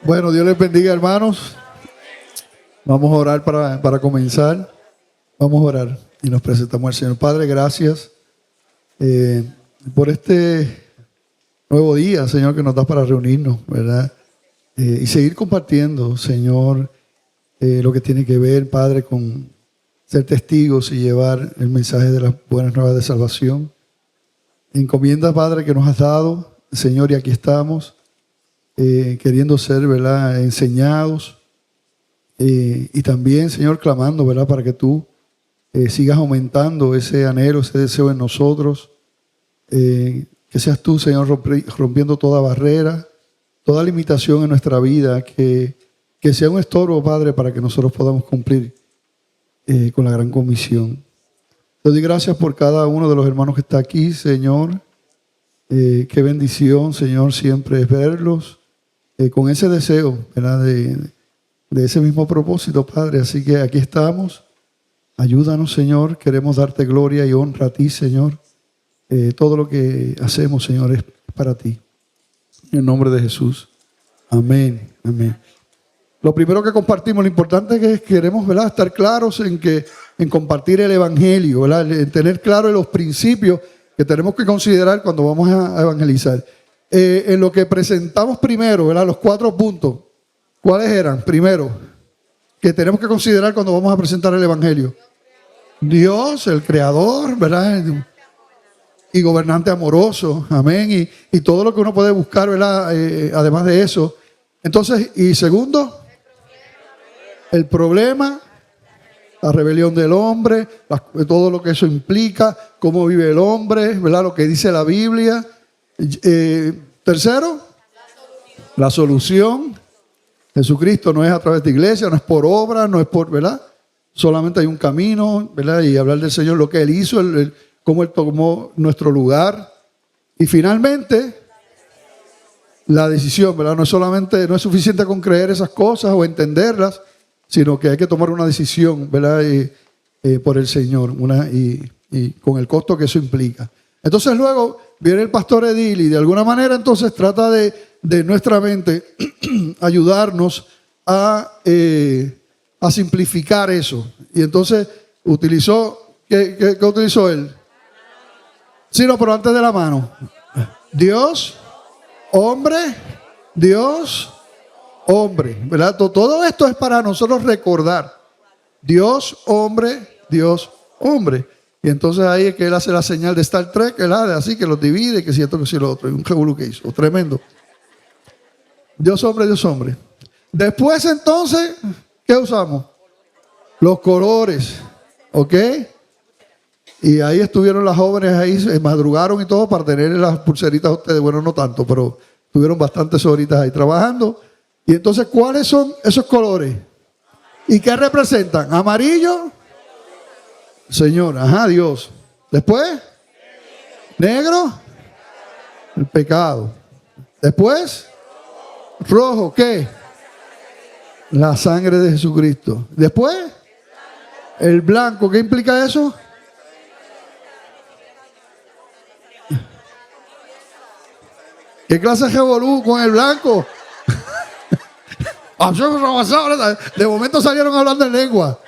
Bueno, Dios les bendiga, hermanos. Vamos a orar para comenzar. Vamos a orar y nos presentamos al Señor. Padre, gracias por este nuevo día, Señor, que nos das para reunirnos, ¿verdad? Y seguir compartiendo, Señor, lo que tiene que ver, Padre, con ser testigos y llevar el mensaje de las buenas nuevas de salvación. Encomiendas, Padre, que nos has dado, Señor, y aquí estamos, queriendo ser, ¿verdad?, enseñados. Y también, Señor, clamando, ¿verdad?, para que tú sigas aumentando ese anhelo, ese deseo en nosotros. Que seas tú, Señor, rompiendo toda barrera, toda limitación en nuestra vida, que sea un estorbo, Padre, para que nosotros podamos cumplir con la gran comisión. Te doy gracias por cada uno de los hermanos que está aquí, Señor. Qué bendición, Señor, siempre es verlos con ese deseo, ¿verdad?, de ese mismo propósito, Padre. Así que aquí estamos. Ayúdanos, Señor. Queremos darte gloria y honra a ti, Señor. Todo lo que hacemos, Señor, es para ti. En el nombre de Jesús. Amén. Amén. Lo primero que compartimos, lo importante es que queremos, ¿verdad?, estar claros en compartir el Evangelio, ¿verdad?, en tener claros los principios que tenemos que considerar cuando vamos a evangelizar. En lo que presentamos primero, ¿verdad?, los 4 puntos. ¿Cuáles eran? Primero, que tenemos que considerar cuando vamos a presentar el Evangelio. Dios, el Creador, ¿verdad?, y gobernante amoroso, amén, y todo lo que uno puede buscar, ¿verdad?, además de eso. Entonces, y segundo, el problema, la rebelión del hombre, todo lo que eso implica, cómo vive el hombre, ¿verdad?, lo que dice la Biblia. Tercero, la solución. Jesucristo no es a través de iglesia, no es por obra, no es por, ¿verdad? Solamente hay un camino, ¿verdad? Y hablar del Señor, lo que Él hizo, cómo Él tomó nuestro lugar. Y finalmente, la decisión, ¿verdad? No es suficiente con creer esas cosas o entenderlas, sino que hay que tomar una decisión, ¿verdad? Por el Señor, y con el costo que eso implica. Entonces luego viene el pastor Edil y de alguna manera entonces trata de nuestra mente ayudarnos a simplificar eso. Y entonces utilizó, ¿qué utilizó él? Sí, no, pero antes de la mano. Dios, hombre, Dios, hombre, ¿verdad? Todo esto es para nosotros recordar. Dios, hombre, Dios, hombre. Y entonces ahí es que él hace la señal de Star Trek, ¿verdad? Así que los divide, que si esto, que si lo otro. Y un revolú que hizo, tremendo. Dios, hombre, Dios, hombre. Después entonces, ¿qué usamos? Los colores, ¿ok? Y ahí estuvieron las jóvenes, ahí madrugaron y todo para tener las pulseritas a ustedes. Bueno, no tanto, pero tuvieron bastantes horitas ahí trabajando. Y entonces, ¿cuáles son esos colores? ¿Y qué representan? Amarillo, Señor, ajá, Dios. Después, negro, el pecado. Después, rojo, ¿qué? La sangre de Jesucristo. Después, el blanco, ¿qué implica eso? ¿Qué clase de revolú con el blanco? De momento salieron hablando en lengua.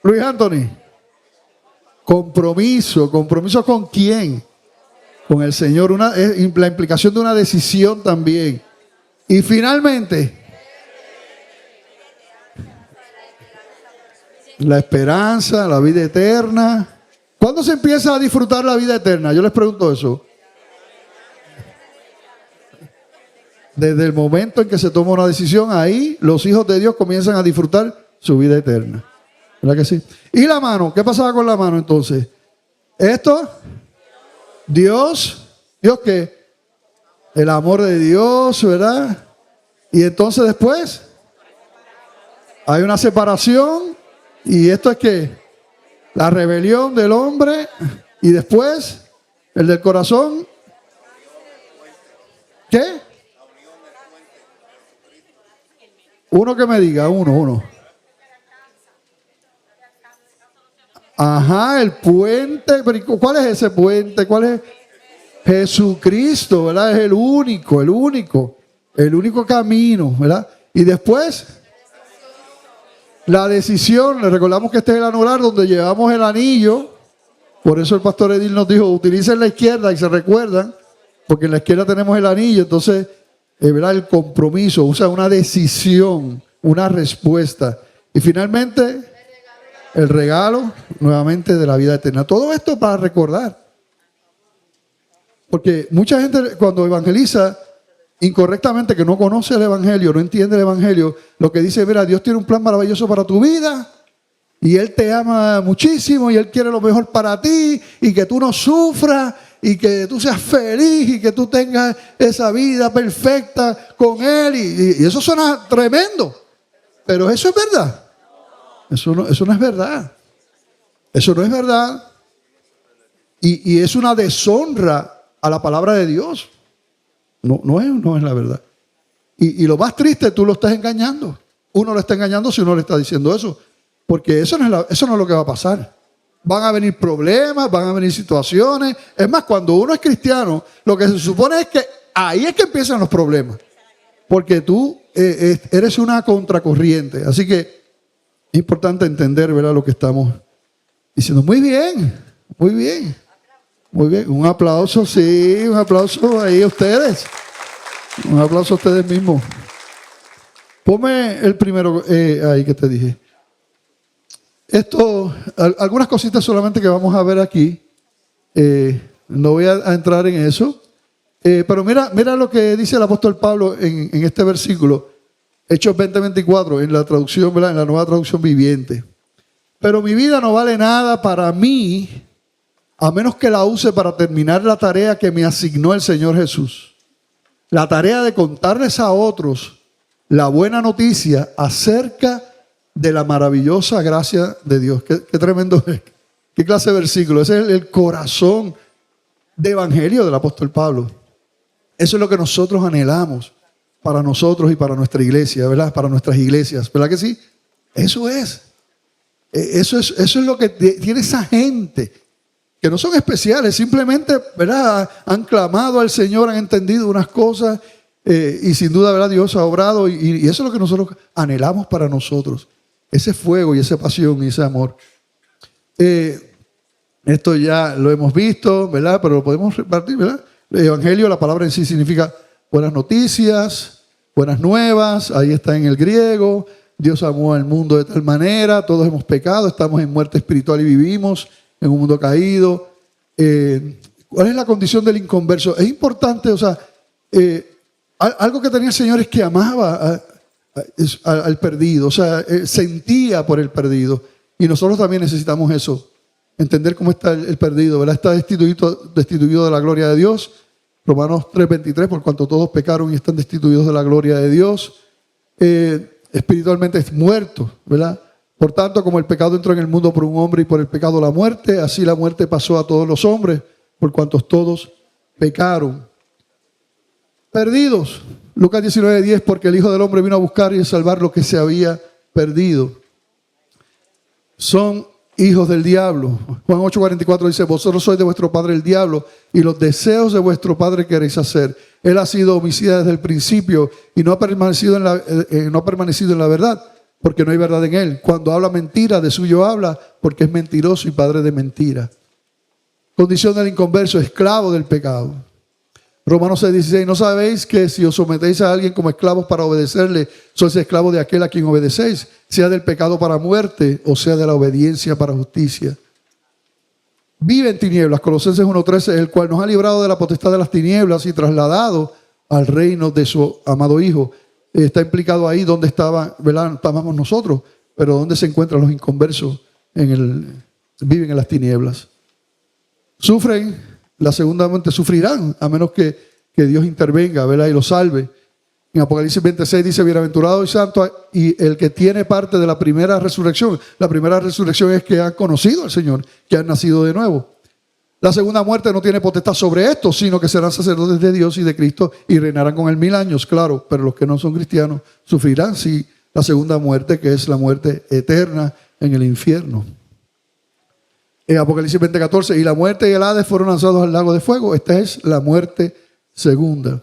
Luis Anthony, compromiso ¿con quién? Con el Señor, la implicación de una decisión también. Y finalmente, la esperanza, la vida eterna. ¿Cuándo se empieza a disfrutar la vida eterna? Yo les pregunto eso. Desde el momento en que se toma una decisión, ahí los hijos de Dios comienzan a disfrutar su vida eterna. ¿Verdad que sí? ¿Y la mano? ¿Qué pasaba con la mano entonces? Esto, Dios, ¿Dios qué? El amor de Dios, ¿verdad? Y entonces después hay una separación. ¿Y esto es qué? La rebelión del hombre. Y después, el del corazón. ¿Qué? Uno que me diga, uno. Ajá, el puente. ¿Cuál es ese puente? ¿Cuál es? Jesucristo, ¿verdad? Es el único camino, ¿verdad? Y después, la decisión, le recordamos que este es el anular donde llevamos el anillo. Por eso el pastor Edil nos dijo, utilicen la izquierda y se recuerdan, porque en la izquierda tenemos el anillo. Entonces, ¿verdad? El compromiso, usa una decisión, una respuesta. Y finalmente, el regalo nuevamente de la vida eterna. Todo esto para recordar. Porque mucha gente cuando evangeliza incorrectamente, que no conoce el evangelio, no entiende el evangelio, lo que dice, mira, Dios tiene un plan maravilloso para tu vida y Él te ama muchísimo y Él quiere lo mejor para ti y que tú no sufras y que tú seas feliz y que tú tengas esa vida perfecta con Él. Y eso suena tremendo, pero eso es verdad. Eso no es verdad. Eso no es verdad. Y es una deshonra a la palabra de Dios. No es la verdad. Y lo más triste, tú lo estás engañando. Uno lo está engañando si uno le está diciendo eso. Porque eso no es lo que va a pasar. Van a venir problemas, van a venir situaciones. Es más, cuando uno es cristiano, lo que se supone es que ahí es que empiezan los problemas. Porque tú eres una contracorriente. Así que es importante entender, ¿verdad?, lo que estamos diciendo. Muy bien, muy bien. Muy bien, un aplauso, sí, un aplauso ahí a ustedes. Un aplauso a ustedes mismos. Ponme el primero ahí que te dije. Algunas cositas solamente que vamos a ver aquí. No voy a entrar en eso. Pero mira lo que dice el apóstol Pablo en este versículo. Hechos 20:24, en la traducción, ¿verdad?, en la Nueva Traducción Viviente. Pero mi vida no vale nada para mí, a menos que la use para terminar la tarea que me asignó el Señor Jesús. La tarea de contarles a otros la buena noticia acerca de la maravillosa gracia de Dios. Qué tremendo, qué clase de versículo. Ese es el corazón de evangelio del apóstol Pablo. Eso es lo que nosotros anhelamos para nosotros y para nuestra iglesia, ¿verdad? Para nuestras iglesias, ¿verdad que sí? Eso es. Eso es lo que tiene esa gente, que no son especiales, simplemente, ¿verdad?, han clamado al Señor, han entendido unas cosas y sin duda, ¿verdad?, Dios ha obrado y eso es lo que nosotros anhelamos para nosotros, ese fuego y esa pasión y ese amor. Esto ya lo hemos visto, ¿verdad?, pero lo podemos repartir, ¿verdad? El evangelio, la palabra en sí significa buenas noticias, buenas nuevas, ahí está en el griego. Dios amó al mundo de tal manera, todos hemos pecado, estamos en muerte espiritual y vivimos en un mundo caído. ¿Cuál es la condición del inconverso? Es importante, o sea, algo que tenía el Señor es que amaba al perdido, o sea, sentía por el perdido. Y nosotros también necesitamos eso, entender cómo está el perdido, ¿verdad? Está destituido de la gloria de Dios. Romanos 3:23, por cuanto todos pecaron y están destituidos de la gloria de Dios. Espiritualmente es muerto, ¿verdad? Por tanto, como el pecado entró en el mundo por un hombre y por el pecado la muerte, así la muerte pasó a todos los hombres, por cuantos todos pecaron. Perdidos. Lucas 19:10, porque el Hijo del Hombre vino a buscar y a salvar lo que se había perdido. Son hijos del diablo. Juan 8:44 dice, vosotros sois de vuestro padre el diablo y los deseos de vuestro padre queréis hacer. Él ha sido homicida desde el principio y no ha permanecido en la verdad, porque no hay verdad en él. Cuando habla mentira, de suyo habla, porque es mentiroso y padre de mentira. Condición del inconverso, esclavo del pecado. Romanos 6:16, ¿no sabéis que si os sometéis a alguien como esclavos para obedecerle, sois esclavos de aquel a quien obedecéis, sea del pecado para muerte o sea de la obediencia para justicia? Vive en tinieblas, Colosenses 1:13, el cual nos ha librado de la potestad de las tinieblas y trasladado al reino de su amado Hijo. Está implicado ahí donde estaba, ¿verdad? Estábamos nosotros, pero donde se encuentran los inconversos, viven en las tinieblas. Sufren, la segunda muerte sufrirán, a menos que Dios intervenga, ¿verdad?, y los salve. En Apocalipsis 26 dice, bienaventurado y santo y el que tiene parte de la primera resurrección. La primera resurrección es que han conocido al Señor, que han nacido de nuevo. La segunda muerte no tiene potestad sobre esto, sino que serán sacerdotes de Dios y de Cristo y reinarán con él 1000 años, claro, pero los que no son cristianos sufrirán, sí, la segunda muerte, que es la muerte eterna en el infierno. En Apocalipsis 20:14, y la muerte y el Hades fueron lanzados al lago de fuego. Esta es la muerte segunda.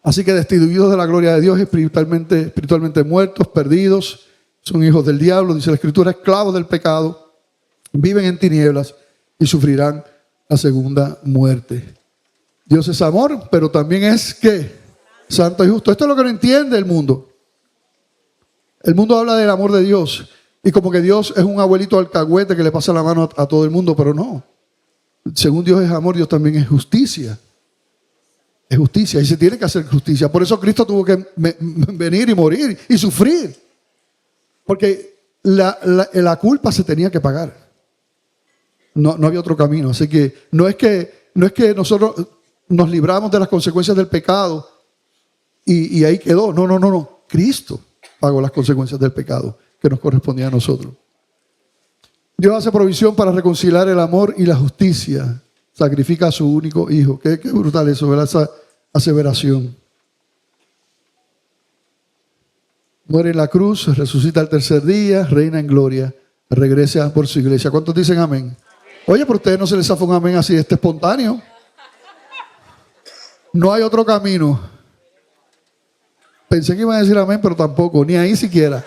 Así que destituidos de la gloria de Dios, espiritualmente muertos, perdidos, son hijos del diablo, dice la Escritura, esclavos del pecado, viven en tinieblas y sufrirán la segunda muerte. Dios es amor, pero también es ¿qué? Santo y justo. Esto es lo que no entiende el mundo. El mundo habla del amor de Dios y como que Dios es un abuelito alcahuete que le pasa la mano a todo el mundo, pero no. Según Dios es amor, Dios también es justicia. Es justicia y se tiene que hacer justicia. Por eso Cristo tuvo que venir y morir y sufrir. Porque la culpa se tenía que pagar. No había otro camino. Así que no es que nosotros nos libramos de las consecuencias del pecado y ahí quedó. No. Cristo pagó las consecuencias del pecado que nos correspondía a nosotros. Dios hace provisión para reconciliar el amor y la justicia. Sacrifica a su único hijo. Qué brutal eso, ¿verdad? Esa aseveración. Muere en la cruz, resucita el tercer día, reina en gloria, regresa por su iglesia. ¿Cuántos dicen amén? Oye, pero a ustedes no se les zafa un amén así, espontáneo. No hay otro camino. Pensé que iban a decir amén, pero tampoco, ni ahí siquiera.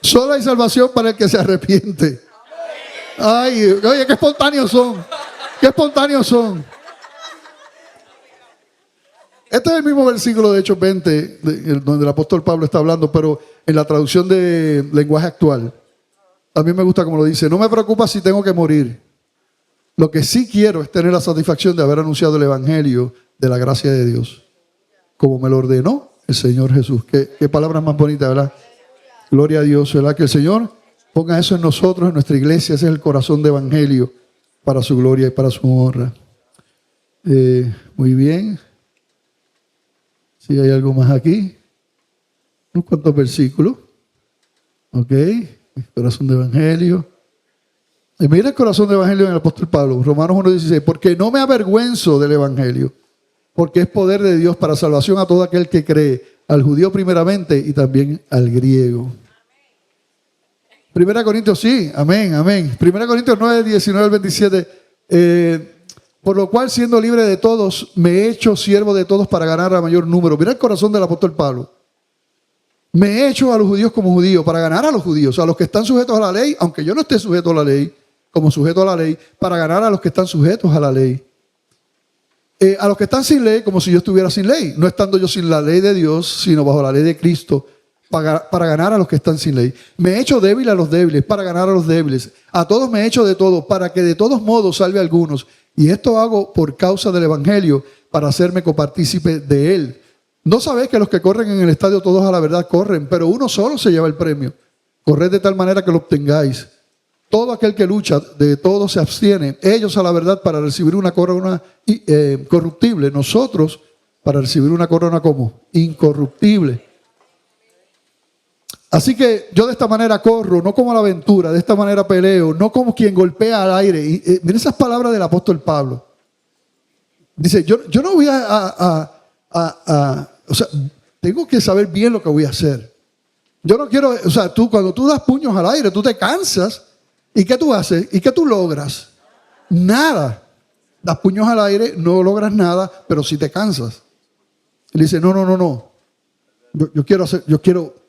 Solo hay salvación para el que se arrepiente. Ay, oye, qué espontáneos son. Qué espontáneos son. Este es el mismo versículo de Hechos 20, donde el apóstol Pablo está hablando, pero en la traducción de lenguaje actual. A mí me gusta como lo dice. No me preocupa si tengo que morir. Lo que sí quiero es tener la satisfacción de haber anunciado el evangelio de la gracia de Dios, como me lo ordenó el Señor Jesús. Qué palabras más bonitas, ¿verdad? Gloria a Dios, ¿verdad? Que el Señor ponga eso en nosotros, en nuestra iglesia. Ese es el corazón de evangelio para su gloria y para su honra. Muy bien. Si hay algo más aquí. Unos cuantos versículos. Ok. Corazón de evangelio. Y mira el corazón de evangelio en el apóstol Pablo. Romanos 1:16. Porque no me avergüenzo del evangelio. Porque es poder de Dios para salvación a todo aquel que cree. Al judío primeramente y también al griego. Primera Corintios, sí, amén. Primera Corintios 9:19-27. Por lo cual, siendo libre de todos, me he hecho siervo de todos para ganar a mayor número. Mira el corazón del apóstol Pablo. Me he hecho a los judíos como judío, para ganar a los judíos, a los que están sujetos a la ley, aunque yo no esté sujeto a la ley, como sujeto a la ley, para ganar a los que están sujetos a la ley. A los que están sin ley, como si yo estuviera sin ley, no estando yo sin la ley de Dios, sino bajo la ley de Cristo, para ganar a los que están sin ley. Me he hecho débil a los débiles, para ganar a los débiles. A todos me he hecho de todo, para que de todos modos salve a algunos. Y esto hago por causa del evangelio, para hacerme copartícipe de él. ¿No sabéis que los que corren en el estadio todos a la verdad corren, pero uno solo se lleva el premio? Corred de tal manera que lo obtengáis. Todo aquel que lucha, de todo se abstiene. Ellos a la verdad para recibir una corona corruptible. Nosotros para recibir una corona como incorruptible. Así que yo de esta manera corro, no como la aventura, de esta manera peleo, no como quien golpea al aire. Y miren esas palabras del apóstol Pablo. Dice, yo no voy o sea, tengo que saber bien lo que voy a hacer. Yo no quiero, o sea, cuando tú das puños al aire, tú te cansas. ¿Y qué tú haces? ¿Y qué tú logras? Nada. Das puños al aire, no logras nada, pero sí te cansas. Él dice, no. Yo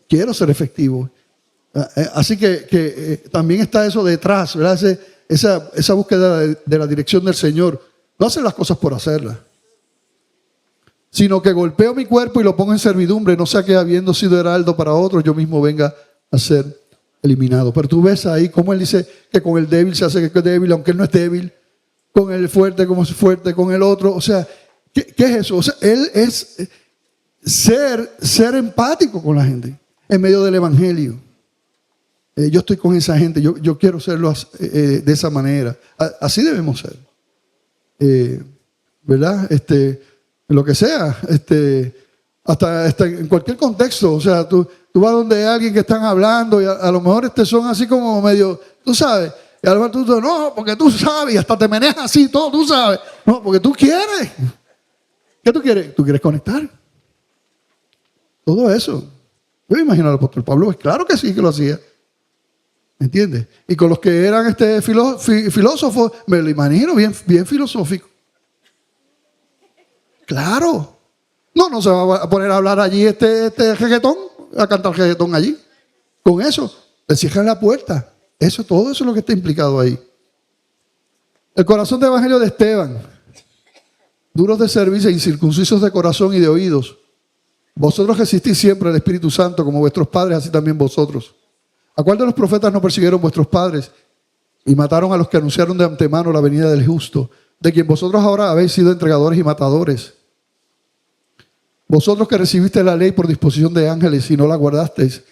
quiero ser efectivo. Así que también está eso detrás, ¿verdad? Esa búsqueda de la dirección del Señor. No hacer las cosas por hacerlas, sino que golpeo mi cuerpo y lo pongo en servidumbre, no sea que habiendo sido heraldo para otros, yo mismo venga a ser eliminado. Pero tú ves ahí cómo él dice que con el débil se hace que es débil, aunque él no es débil, con el fuerte como es fuerte, con el otro. O sea, ¿qué es eso? O sea, él es ser empático con la gente en medio del evangelio. Yo estoy con esa gente, yo quiero serlo de esa manera. Así debemos ser. ¿Verdad? Lo que sea, hasta en cualquier contexto. O sea, tú vas donde hay alguien que están hablando y a lo mejor son así como medio, tú sabes, y a lo mejor tú dices, no, porque tú sabes, y hasta te meneas así, todo, tú sabes. No, porque tú quieres. ¿Qué tú quieres? ¿Tú quieres conectar? Todo eso. Yo me imagino al apóstol Pablo, claro que sí que lo hacía. ¿Entiendes? Y con los que eran filósofos, me lo imagino bien filosófico. Claro. No se va a poner a hablar allí este reggaetón, a cantar reggaetón allí. Con eso, le cierran la puerta. Todo eso es lo que está implicado ahí. El corazón de evangelio de Esteban. Duros de servicio, incircuncisos de corazón y de oídos. Vosotros resistís siempre al Espíritu Santo como vuestros padres, así también vosotros. ¿A cuál de los profetas no persiguieron vuestros padres y mataron a los que anunciaron de antemano la venida del justo, de quien vosotros ahora habéis sido entregadores y matadores? Vosotros que recibisteis la ley por disposición de ángeles y no la guardasteis,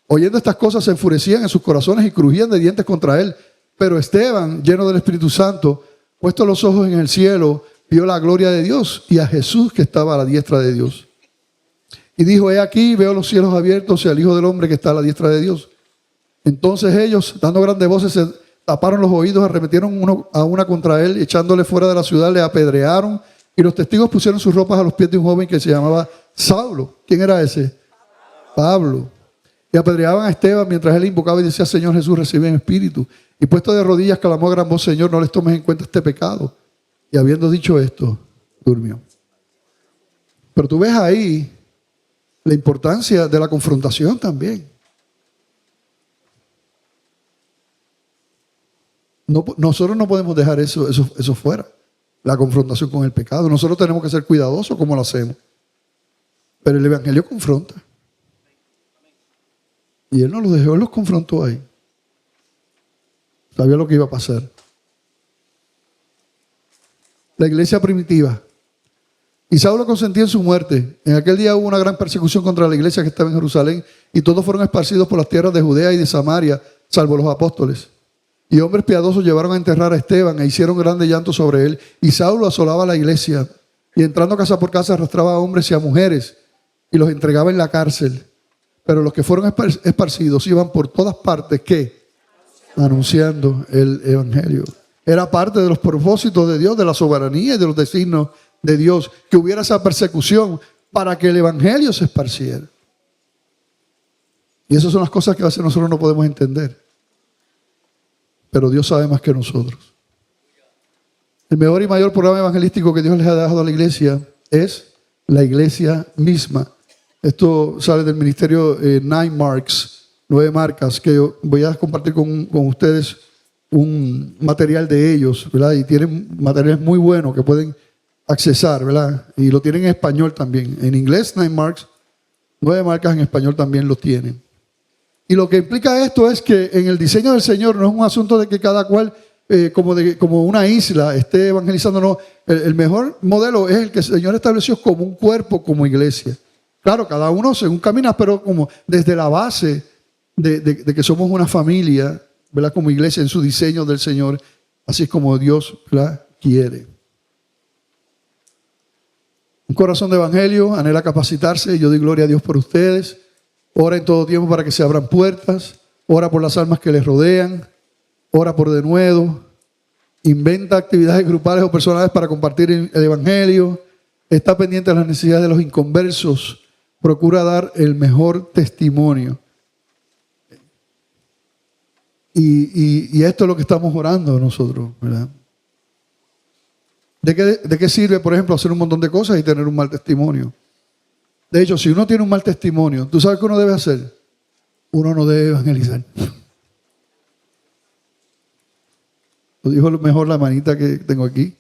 oyendo estas cosas se enfurecían en sus corazones y crujían de dientes contra él. Pero Esteban, lleno del Espíritu Santo, puesto los ojos en el cielo, vio la gloria de Dios y a Jesús que estaba a la diestra de Dios. Y dijo: he aquí, veo los cielos abiertos y al Hijo del Hombre que está a la diestra de Dios. Entonces ellos, dando grandes voces, se taparon los oídos, arremetieron a una contra él, echándole fuera de la ciudad, le apedrearon, y los testigos pusieron sus ropas a los pies de un joven que se llamaba Saulo. ¿Quién era ese? Pablo. Y apedreaban a Esteban mientras él invocaba y decía: Señor Jesús, recibe mi espíritu. Y puesto de rodillas, clamó a gran voz: Señor, no les tomes en cuenta este pecado. Y habiendo dicho esto, durmió. Pero tú ves ahí la importancia de la confrontación también. No, nosotros no podemos dejar eso fuera, la confrontación con el pecado. Nosotros tenemos que ser cuidadosos como lo hacemos. Pero el Evangelio confronta. Y Él no los dejó, Él los confrontó ahí. Sabía lo que iba a pasar. La iglesia primitiva. Y Saulo consentía en su muerte. En aquel día hubo una gran persecución contra la iglesia que estaba en Jerusalén, y todos fueron esparcidos por las tierras de Judea y de Samaria, salvo los apóstoles. Y hombres piadosos llevaron a enterrar a Esteban e hicieron grande llanto sobre él. Y Saulo asolaba la iglesia y entrando casa por casa arrastraba a hombres y a mujeres y los entregaba en la cárcel. Pero los que fueron esparcidos iban por todas partes, ¿qué? Anunciando el evangelio. Era parte de los propósitos de Dios, de la soberanía y de los designios de Dios, que hubiera esa persecución para que el evangelio se esparciera. Y esas son las cosas que a veces nosotros no podemos entender. Pero Dios sabe más que nosotros. El mejor y mayor programa evangelístico que Dios les ha dado a la iglesia es la iglesia misma. Esto sale del ministerio 9 marcas, que yo voy a compartir con ustedes un material de ellos, ¿verdad? Y tienen materiales muy buenos que pueden accesar, ¿verdad? Y lo tienen en español también. En inglés 9 marcas en español también lo tienen. Y lo que implica esto es que en el diseño del Señor no es un asunto de que cada cual, como una isla, esté evangelizando. No, el mejor modelo es el que el Señor estableció como un cuerpo, como iglesia. Claro, cada uno según camina, pero como desde la base de que somos una familia, ¿verdad? Como iglesia en su diseño del Señor, así es como Dios, ¿verdad?, quiere. Un corazón de evangelio, anhela capacitarse. Yo doy gloria a Dios por ustedes. Ora en todo tiempo para que se abran puertas. Ora por las almas que les rodean. Ora por denuedo. Inventa actividades grupales o personales para compartir el evangelio. Está pendiente de las necesidades de los inconversos. Procura dar el mejor testimonio. Y esto es lo que estamos orando nosotros, ¿verdad? ¿De qué sirve, por ejemplo, hacer un montón de cosas y tener un mal testimonio? De hecho, si uno tiene un mal testimonio, ¿tú sabes qué uno debe hacer? Uno no debe evangelizar. Lo dijo mejor la manita que tengo aquí,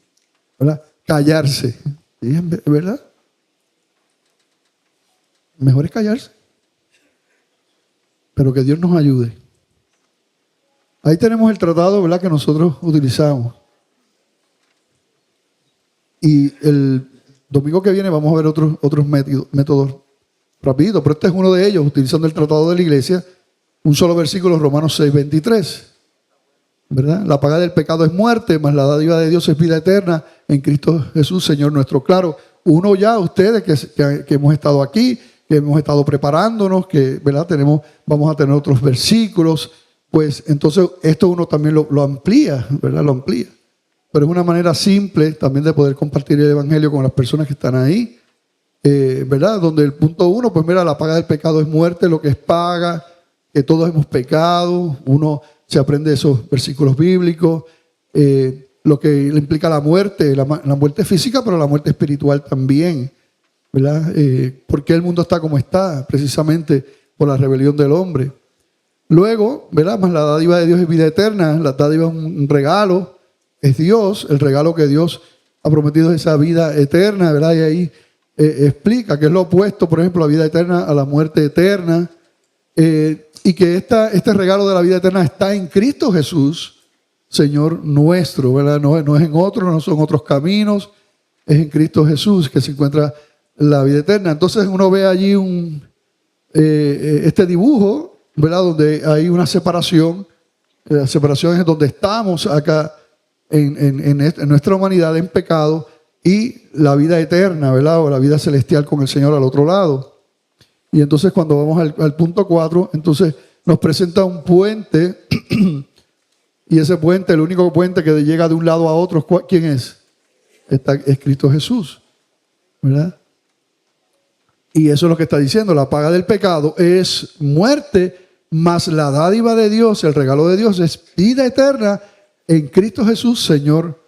¿verdad? Callarse. ¿Sí? ¿Verdad? Mejor es callarse. Pero que Dios nos ayude. Ahí tenemos el tratado, ¿verdad?, que nosotros utilizamos. Y el domingo que viene vamos a ver otros métodos rapidito, pero este es uno de ellos, utilizando el tratado de la iglesia, un solo versículo, Romanos 6:23, ¿verdad? La paga del pecado es muerte, mas la dádiva de Dios es vida eterna en Cristo Jesús, Señor nuestro. Claro, uno ya, ustedes que hemos estado aquí, que hemos estado preparándonos, que, ¿verdad?, vamos a tener otros versículos, pues entonces esto uno también lo amplía, ¿verdad? Lo amplía. Pero es una manera simple también de poder compartir el evangelio con las personas que están ahí, ¿verdad? Donde el punto 1, pues mira, la paga del pecado es muerte, lo que es paga, que todos hemos pecado. Uno se aprende esos versículos bíblicos, lo que le implica la muerte física, pero la muerte espiritual también, ¿verdad? ¿Por qué el mundo está como está? Precisamente por la rebelión del hombre. Luego, ¿verdad? Más la dádiva de Dios es vida eterna, la dádiva es un regalo, es Dios, el regalo que Dios ha prometido es esa vida eterna, ¿verdad? Y ahí explica que es lo opuesto, por ejemplo, la vida eterna a la muerte eterna, y que este regalo de la vida eterna está en Cristo Jesús, Señor nuestro, ¿verdad? No es en otro, no son otros caminos, es en Cristo Jesús que se encuentra la vida eterna. Entonces uno ve allí este dibujo, ¿verdad? Donde hay una separación. La separación es donde estamos acá en nuestra humanidad en pecado y la vida eterna, ¿verdad? O la vida celestial con el Señor al otro lado. Y entonces cuando vamos al punto 4, entonces nos presenta un puente y ese puente, el único puente que llega de un lado a otro, ¿quién es? Es Cristo Jesús, ¿verdad? Y eso es lo que está diciendo, la paga del pecado es muerte, mas la dádiva de Dios, el regalo de Dios es vida eterna en Cristo Jesús, Señor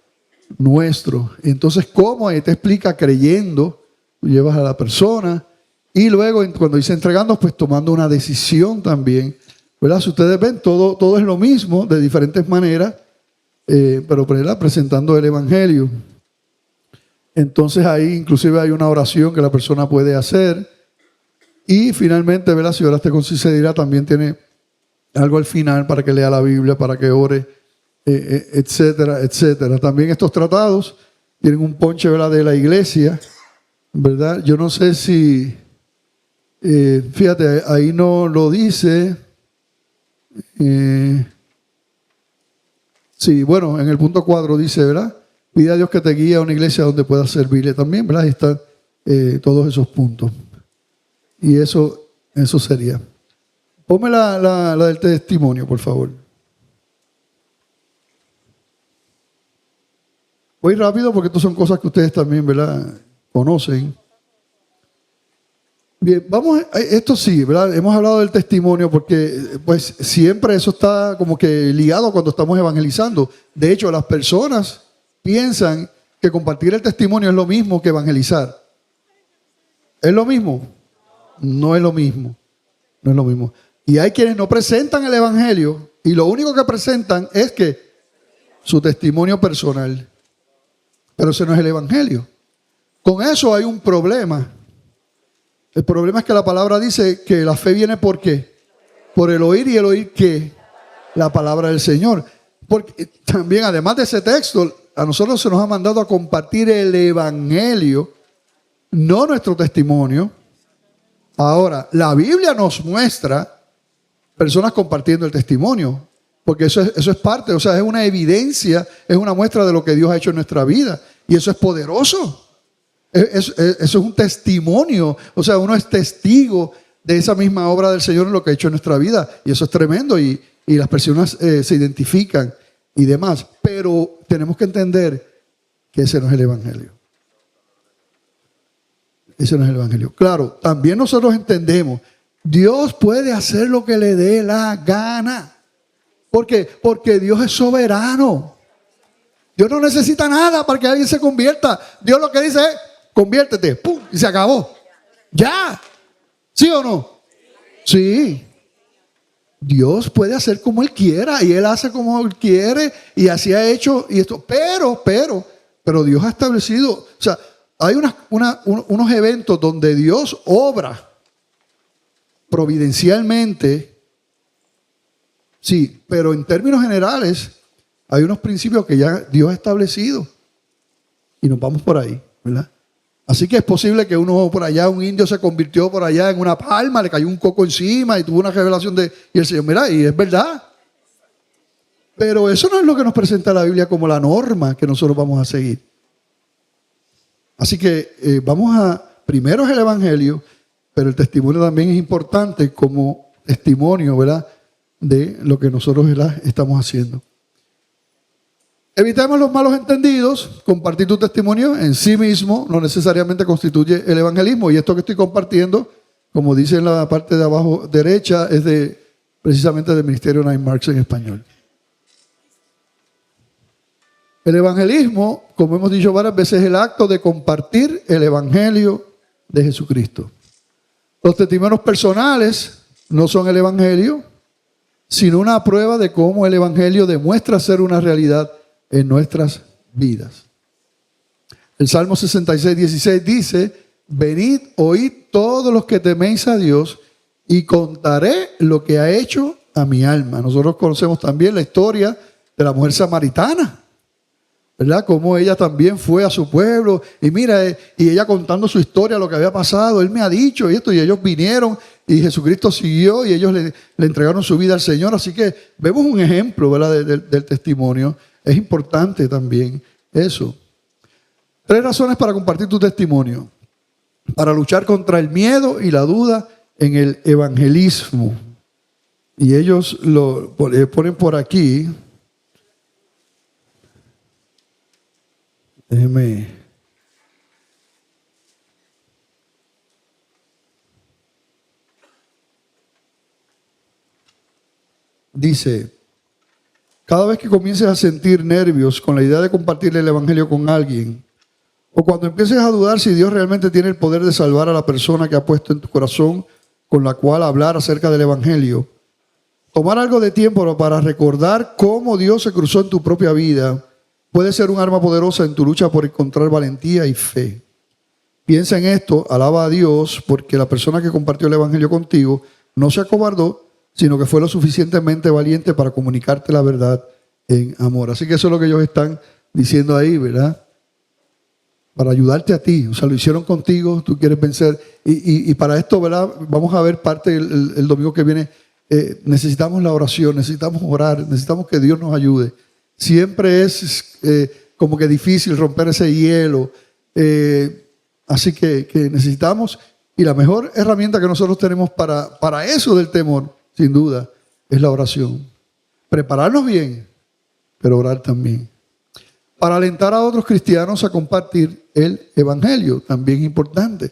nuestro. Entonces, ¿cómo? Ahí te explica creyendo, llevas a la persona y luego cuando dice entregando, pues tomando una decisión también, ¿verdad? Si ustedes ven, todo es lo mismo de diferentes maneras, pero ¿verdad? Presentando el Evangelio. Entonces ahí inclusive hay una oración que la persona puede hacer. Y finalmente, ¿verdad? Si oraste con sinceridad, también tiene algo al final para que lea la Biblia, para que ore, etcétera, etcétera. También estos tratados tienen un ponche, ¿verdad? De la iglesia, ¿verdad? Yo no sé si, fíjate, ahí no lo dice. Sí, bueno, en el punto 4 dice, ¿verdad? Pide a Dios que te guíe a una iglesia donde puedas servirle también, ¿verdad? Ahí están todos esos puntos. Y eso sería. Ponme la del testimonio, por favor. Voy rápido porque estas son cosas que ustedes también, ¿verdad? Conocen. Bien, vamos, esto sí, ¿verdad? Hemos hablado del testimonio porque pues siempre eso está como que ligado cuando estamos evangelizando. De hecho, las personas piensan que compartir el testimonio es lo mismo que evangelizar. ¿Es lo mismo? No es lo mismo. No es lo mismo. Y hay quienes no presentan el evangelio y lo único que presentan es que su testimonio personal. Pero ese no es el evangelio. Con eso hay un problema. El problema es que la palabra dice que la fe viene ¿por qué? Por el oír, y el oír ¿qué? La palabra del Señor. Porque también, además de ese texto, a nosotros se nos ha mandado a compartir el evangelio, no nuestro testimonio. Ahora, la Biblia nos muestra personas compartiendo el testimonio, porque eso es parte, o sea, es una evidencia, es una muestra de lo que Dios ha hecho en nuestra vida, y eso es poderoso. Eso es un testimonio, o sea, uno es testigo de esa misma obra del Señor en lo que ha hecho en nuestra vida, y eso es tremendo, y las personas se identifican y demás, pero tenemos que entender que ese no es el evangelio. Ese no es el evangelio. Claro, también nosotros entendemos, Dios puede hacer lo que le dé la gana. ¿Por qué? Porque Dios es soberano. Dios no necesita nada para que alguien se convierta. Dios lo que dice es, conviértete, ¡pum! Y se acabó. Ya. ¿Sí o no? Sí. Dios puede hacer como Él quiera y Él hace como Él quiere y así ha hecho y esto. Pero Dios ha establecido, o sea, hay unos eventos donde Dios obra providencialmente, sí, pero en términos generales hay unos principios que ya Dios ha establecido y nos vamos por ahí, ¿verdad? Así que es posible que uno por allá, un indio se convirtió por allá en una palma, le cayó un coco encima y tuvo una revelación y el Señor, mira, y es verdad. Pero eso no es lo que nos presenta la Biblia como la norma que nosotros vamos a seguir. Así que primero es el evangelio, pero el testimonio también es importante como testimonio, ¿verdad? De lo que nosotros, ¿verdad?, estamos haciendo. Evitemos los malos entendidos. Compartir tu testimonio en sí mismo no necesariamente constituye el evangelismo. Y esto que estoy compartiendo, como dice en la parte de abajo derecha, es de precisamente del Ministerio Nine Marks en español. El evangelismo, como hemos dicho varias veces, es el acto de compartir el evangelio de Jesucristo. Los testimonios personales no son el evangelio, sino una prueba de cómo el evangelio demuestra ser una realidad en nuestras vidas. El Salmo 66:16 dice: venid, oíd todos los que teméis a Dios, y contaré lo que ha hecho a mi alma. Nosotros conocemos también la historia de la mujer samaritana, ¿verdad? Como ella también fue a su pueblo y mira, y ella contando su historia, lo que había pasado, él me ha dicho y esto, y ellos vinieron y Jesucristo siguió y ellos le entregaron su vida al Señor. Así que vemos un ejemplo, ¿verdad? del testimonio. Es importante también eso. 3 razones para compartir tu testimonio: para luchar contra el miedo y la duda en el evangelismo. Y ellos lo ponen por aquí. Déjeme. Dice: cada vez que comiences a sentir nervios con la idea de compartir el evangelio con alguien, o cuando empieces a dudar si Dios realmente tiene el poder de salvar a la persona que ha puesto en tu corazón con la cual hablar acerca del evangelio, tomar algo de tiempo para recordar cómo Dios se cruzó en tu propia vida puede ser un arma poderosa en tu lucha por encontrar valentía y fe. Piensa en esto, alaba a Dios, porque la persona que compartió el evangelio contigo no se acobardó, sino que fue lo suficientemente valiente para comunicarte la verdad en amor. Así que eso es lo que ellos están diciendo ahí, ¿verdad? Para ayudarte a ti. O sea, lo hicieron contigo, tú quieres vencer. Y para esto, ¿verdad? Vamos a ver parte el domingo que viene. Necesitamos la oración, necesitamos orar, necesitamos que Dios nos ayude. Siempre es como que difícil romper ese hielo. Así que necesitamos, y la mejor herramienta que nosotros tenemos para eso del temor, sin duda, es la oración. Prepararnos bien, pero orar también. Para alentar a otros cristianos a compartir el evangelio, también importante.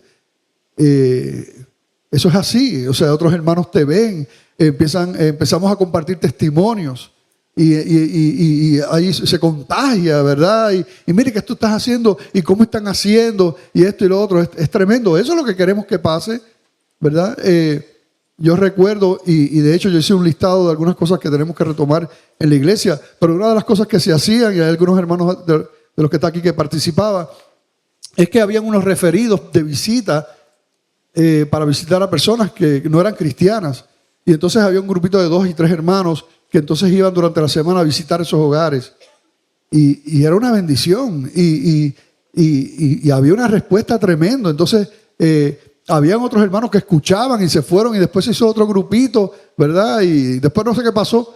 Eso es así, o sea, otros hermanos te ven, empezamos a compartir testimonios y ahí se contagia, ¿verdad? Y mire qué tú estás haciendo y cómo están haciendo y esto y lo otro, es tremendo. Eso es lo que queremos que pase, ¿verdad? Yo recuerdo, y de hecho yo hice un listado de algunas cosas que tenemos que retomar en la iglesia, pero una de las cosas que se hacían, y hay algunos hermanos de los que están aquí que participaban, es que habían unos referidos de visita para visitar a personas que no eran cristianas. Y entonces había un grupito de 2 y 3 hermanos que entonces iban durante la semana a visitar esos hogares. Y era una bendición. Y había una respuesta tremenda. Entonces, habían otros hermanos que escuchaban y se fueron y después se hizo otro grupito, ¿verdad? Y después no sé qué pasó.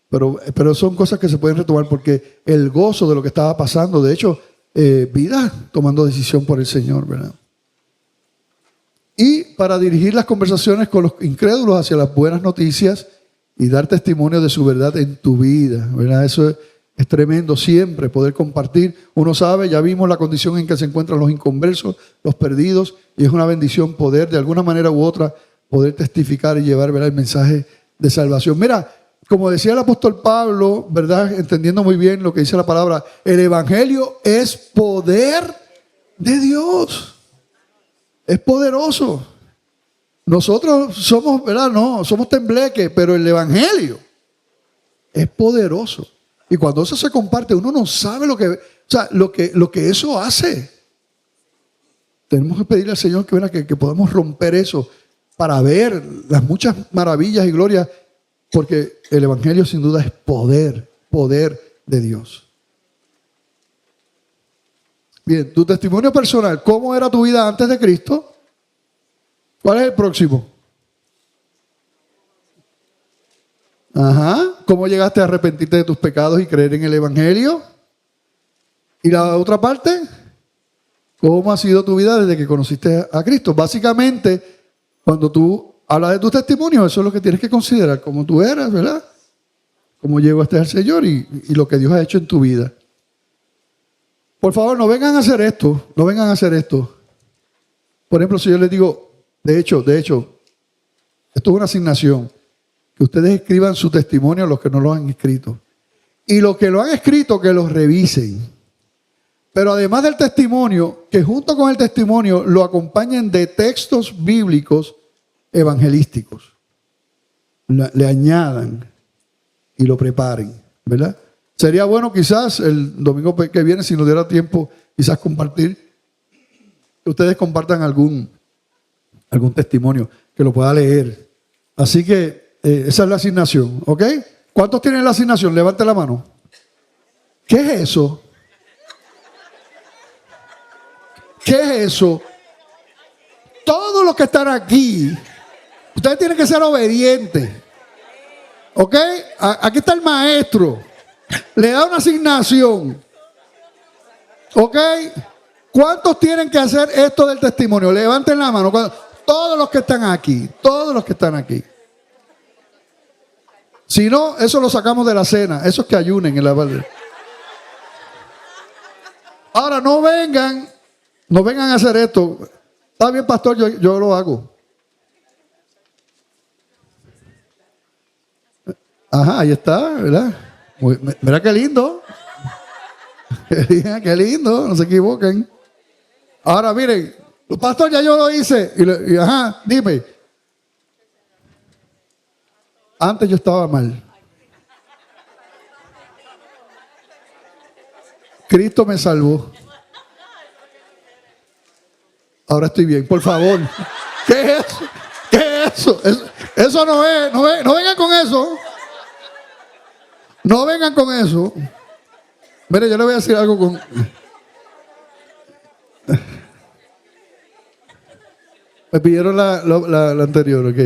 Pero son cosas que se pueden retomar porque el gozo de lo que estaba pasando, de hecho, vidas tomando decisión por el Señor, ¿verdad? Y para dirigir las conversaciones con los incrédulos hacia las buenas noticias y dar testimonio de su verdad en tu vida, ¿verdad? Eso es tremendo siempre, poder compartir. Uno sabe, ya vimos la condición en que se encuentran los inconversos, los perdidos, y es una bendición poder, de alguna manera u otra, poder testificar y llevar, ¿verdad?, el mensaje de salvación. Mira, como decía el apóstol Pablo, ¿verdad?, entendiendo muy bien lo que dice la palabra, el evangelio es poder de Dios. Es poderoso. Nosotros somos, ¿verdad? No, somos tembleques, pero el evangelio es poderoso. Y cuando eso se comparte, uno no sabe lo que eso hace. Tenemos que pedirle al Señor que podamos romper eso para ver las muchas maravillas y glorias, porque el evangelio sin duda es poder de Dios. Bien, tu testimonio personal, ¿cómo era tu vida antes de Cristo? ¿Cuál es el próximo? ¿Cómo llegaste a arrepentirte de tus pecados y creer en el evangelio? ¿Y la otra parte? ¿Cómo ha sido tu vida desde que conociste a Cristo? Básicamente, cuando tú hablas de tu testimonio, eso es lo que tienes que considerar, cómo tú eras, ¿verdad? Cómo llegaste al Señor y lo que Dios ha hecho en tu vida. Por favor, no vengan a hacer esto, no vengan a hacer esto. Por ejemplo, si yo les digo, de hecho, esto es una asignación. que ustedes escriban su testimonio a los que no lo han escrito. Y los que lo han escrito, que los revisen. Pero además del testimonio, que junto con el testimonio lo acompañen de textos bíblicos evangelísticos. Le añadan y lo preparen, ¿verdad? Sería bueno quizás el domingo que viene, si nos diera tiempo, quizás compartir, que ustedes compartan algún testimonio que lo pueda leer. Así que esa es la asignación, ¿ok? ¿Cuántos tienen la asignación? Levante la mano. ¿Qué es eso? ¿Qué es eso? Todos los que están aquí, ustedes tienen que ser obedientes. ¿Ok? Aquí está el maestro. Le da una asignación. ¿Ok? ¿Cuántos tienen que hacer esto del testimonio? Levanten la mano. Todos los que están aquí. Todos los que están aquí. Si no, eso lo sacamos de la cena. Esos que ayunen en la valde. Ahora no vengan a hacer esto. Está bien, pastor, yo lo hago. Ajá, ahí está, ¿verdad? Mira qué lindo. Qué lindo, no se equivoquen. Ahora miren, pastor, ya yo lo hice. Y ajá, dime. Antes yo estaba mal. Cristo me salvó. Ahora estoy bien, por favor. ¿Qué es eso? ¿Qué es eso? Eso no es, no vengan con eso. No vengan con eso. Mire, yo le voy a decir algo con... Me pidieron la anterior, ok.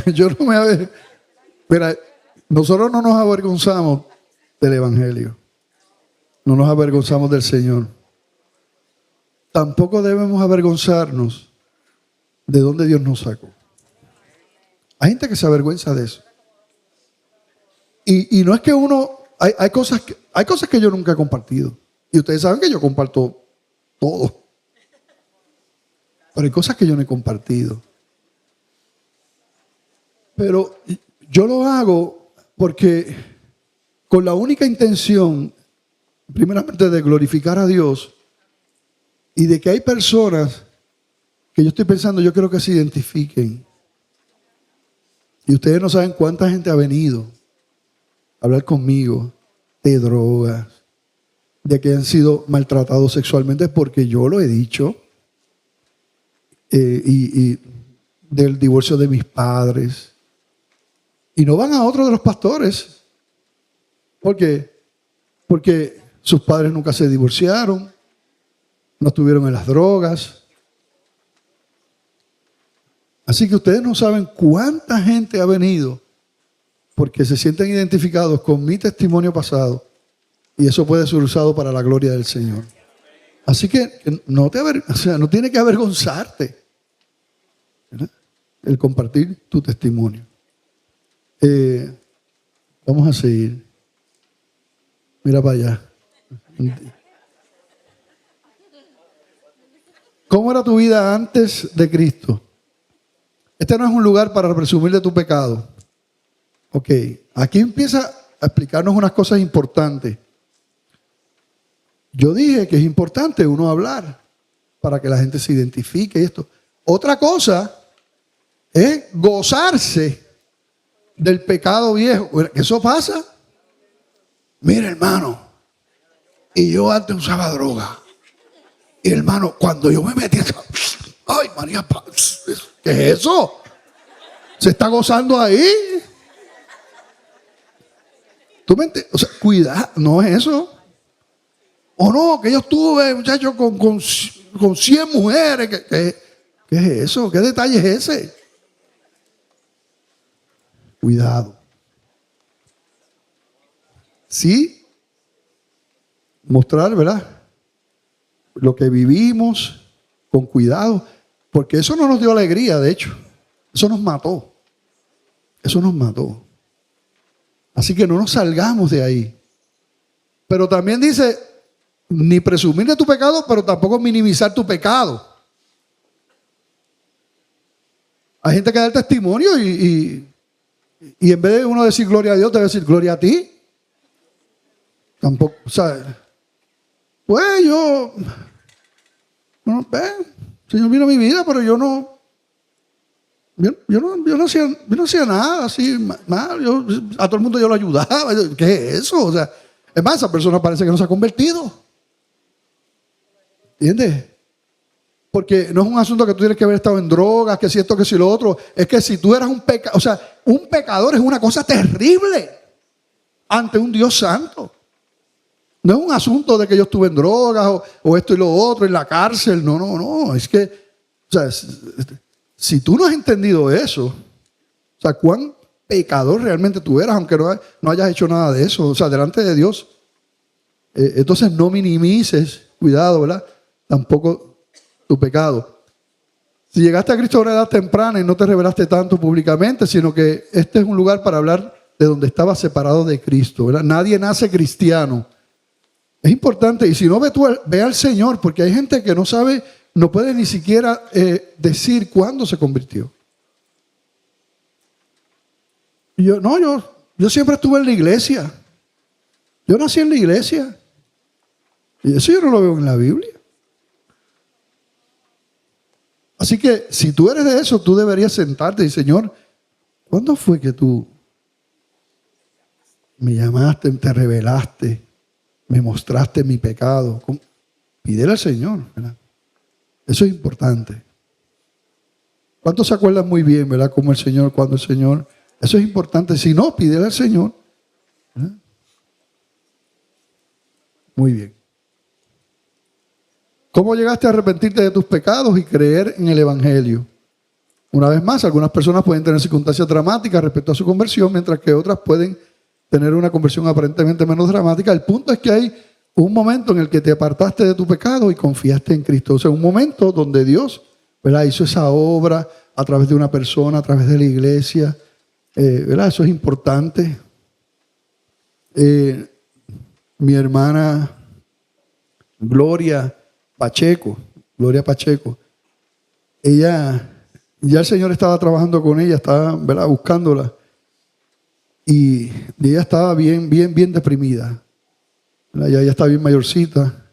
Yo no me... Mira, nosotros no nos avergonzamos del Evangelio. No nos avergonzamos del Señor. Tampoco debemos avergonzarnos de dónde Dios nos sacó. Hay gente que se avergüenza de eso. Y no es que uno... Hay cosas que yo nunca he compartido. Y ustedes saben que yo comparto todo. Pero hay cosas que yo no he compartido. Pero yo lo hago porque con la única intención, primeramente, de glorificar a Dios y de que hay personas que yo estoy pensando, yo quiero que se identifiquen. Y ustedes no saben cuánta gente ha venido a hablar conmigo de drogas, de que han sido maltratados sexualmente, porque yo lo he dicho, y del divorcio de mis padres. Y no van a otro de los pastores. ¿Por qué? Porque sus padres nunca se divorciaron, no estuvieron en las drogas. Así que ustedes no saben cuánta gente ha venido porque se sienten identificados con mi testimonio pasado, y eso puede ser usado para la gloria del Señor. Así que no tiene que avergonzarte, ¿verdad? El compartir tu testimonio. Vamos a seguir. Mira para allá. ¿Cómo era tu vida antes de Cristo? Este no es un lugar para presumir de tu pecado. Ok, aquí empieza a explicarnos unas cosas importantes. Yo dije que es importante uno hablar para que la gente se identifique y esto. Otra cosa es gozarse del pecado viejo. ¿Eso pasa? Mira, hermano, y yo antes usaba droga. Y hermano, cuando yo me metí, ay, María, ¿qué es eso? ¿Se está gozando ahí? ¿Tú me entiendes? O sea, cuidado, no es eso. O no, que yo estuve, muchachos, con 100 mujeres. ¿Qué es eso? ¿Qué detalle es ese? Cuidado. Sí, mostrar, ¿verdad? Lo que vivimos con cuidado, porque eso no nos dio alegría, de hecho. Eso nos mató. Eso nos mató. Así que no nos salgamos de ahí. Pero también dice, ni presumir de tu pecado, pero tampoco minimizar tu pecado. Hay gente que da el testimonio y en vez de uno decir gloria a Dios, debe decir gloria a ti. Tampoco, o sea, pues yo no, el Señor vino a mi vida, pero yo no hacía nada así mal. A todo el mundo yo lo ayudaba. ¿Qué es eso? O sea, es más, esa persona parece que no se ha convertido. ¿Entiendes? Porque no es un asunto que tú tienes que haber estado en drogas, que si esto, que si lo otro. Es que si tú eras un pecador, o sea, un pecador es una cosa terrible ante un Dios santo. No es un asunto de que yo estuve en drogas o esto y lo otro, en la cárcel. No. Es que, o sea, si tú no has entendido eso, o sea, cuán pecador realmente tú eras, aunque no hayas hecho nada de eso, o sea, delante de Dios. Entonces no minimices, cuidado, ¿verdad? Tampoco tu pecado. Si llegaste a Cristo a una edad temprana y no te revelaste tanto públicamente, sino que este es un lugar para hablar de donde estabas separado de Cristo, ¿verdad? Nadie nace cristiano. Es importante, y si no, ve al Señor, porque hay gente que no sabe, no puede ni siquiera decir cuándo se convirtió. Y yo siempre estuve en la iglesia. Yo nací en la iglesia. Y eso yo no lo veo en la Biblia. Así que si tú eres de eso, tú deberías sentarte y, Señor, ¿cuándo fue que tú me llamaste, te revelaste, me mostraste mi pecado? Pídele al Señor, ¿verdad? Eso es importante. ¿Cuántos se acuerdan muy bien, verdad? Como el Señor, cuando el Señor... Eso es importante. Si no, pídele al Señor, ¿verdad? Muy bien. ¿Cómo llegaste a arrepentirte de tus pecados y creer en el Evangelio? Una vez más, algunas personas pueden tener circunstancias dramáticas respecto a su conversión, mientras que otras pueden tener una conversión aparentemente menos dramática. El punto es que hay un momento en el que te apartaste de tu pecado y confiaste en Cristo. O sea, un momento donde Dios, ¿verdad?, hizo esa obra a través de una persona, a través de la iglesia. ¿Verdad? Eso es importante. Mi hermana Gloria Pacheco, ella, ya el Señor estaba trabajando con ella, estaba, ¿verdad?, buscándola, y ella estaba bien deprimida, ¿verdad? Ya ella está bien mayorcita,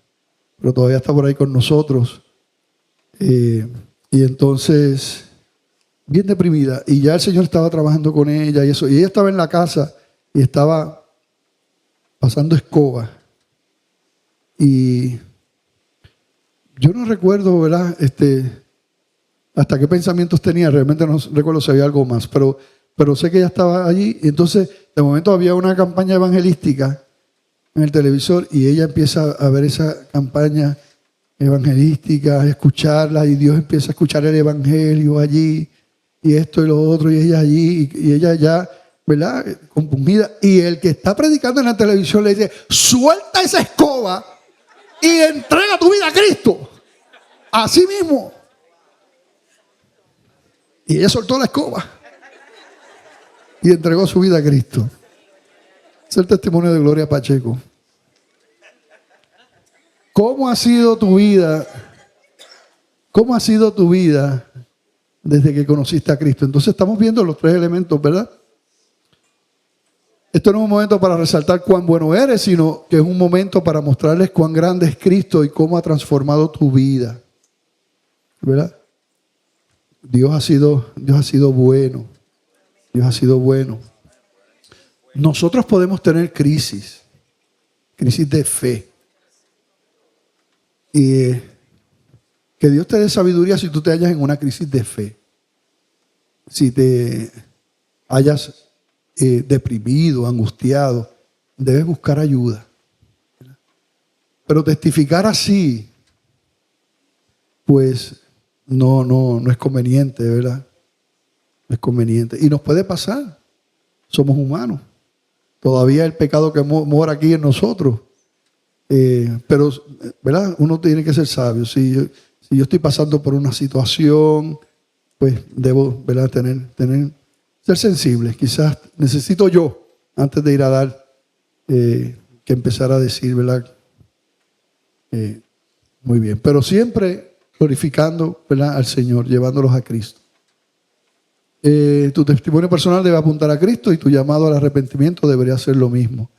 pero todavía está por ahí con nosotros, y entonces bien deprimida, y ya el Señor estaba trabajando con ella y eso, y ella estaba en la casa y estaba pasando escoba, y yo no recuerdo, ¿verdad?, hasta qué pensamientos tenía. Realmente no recuerdo si había algo más, pero sé que ella estaba allí. Y entonces, de momento había una campaña evangelística en el televisor y ella empieza a ver esa campaña evangelística, a escucharla, y Dios empieza a escuchar el evangelio allí, y esto y lo otro, y ella allí, y ella ya, ¿verdad?, compungida. Y el que está predicando en la televisión le dice: suelta esa escoba y entrega tu vida a Cristo. Así mismo. Y ella soltó la escoba y entregó su vida a Cristo. Es el testimonio de Gloria Pacheco. ¿Cómo ha sido tu vida? ¿Cómo ha sido tu vida desde que conociste a Cristo? Entonces estamos viendo los tres elementos, ¿verdad? Esto no es un momento para resaltar cuán bueno eres, sino que es un momento para mostrarles cuán grande es Cristo y cómo ha transformado tu vida, ¿verdad? Dios ha sido bueno. Dios ha sido bueno. Nosotros podemos tener crisis de fe. Y que Dios te dé sabiduría si tú te hallas en una crisis de fe. Si te hayas deprimido, angustiado, debes buscar ayuda. Pero testificar así, pues no es conveniente, ¿verdad? No es conveniente. Y nos puede pasar. Somos humanos. Todavía el pecado que mora aquí en nosotros. Pero, ¿verdad?, uno tiene que ser sabio. Si yo estoy pasando por una situación, pues debo, ¿verdad?, ser sensible. Quizás necesito yo, antes de ir a dar, que empezar a decir, ¿verdad?, Muy bien, pero siempre glorificando, ¿verdad?, al Señor, llevándolos a Cristo. Tu testimonio personal debe apuntar a Cristo y tu llamado al arrepentimiento debería ser lo mismo.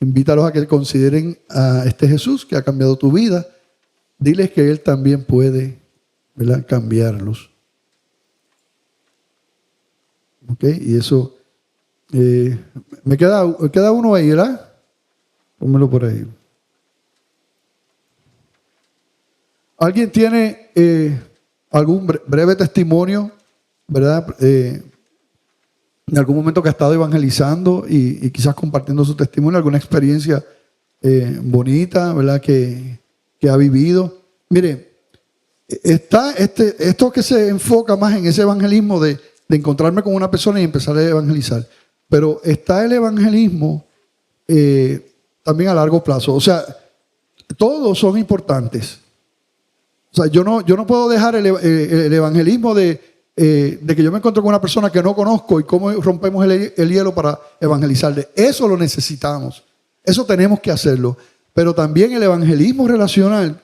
Invítalos a que consideren a este Jesús que ha cambiado tu vida. Diles que Él también puede, ¿verdad?, cambiarlos. ¿Ok? Y eso, me queda uno ahí, ¿verdad? Pónmelo por ahí. ¿Alguien tiene algún breve testimonio, ¿verdad? En algún momento que ha estado evangelizando y quizás compartiendo su testimonio, alguna experiencia bonita, ¿verdad?, que ha vivido. Mire, está esto que se enfoca más en ese evangelismo de encontrarme con una persona y empezar a evangelizar. Pero está el evangelismo también a largo plazo. O sea, todos son importantes. O sea, yo no puedo dejar el evangelismo de que yo me encuentro con una persona que no conozco y cómo rompemos el hielo para evangelizarle. Eso lo necesitamos. Eso tenemos que hacerlo. Pero también el evangelismo relacional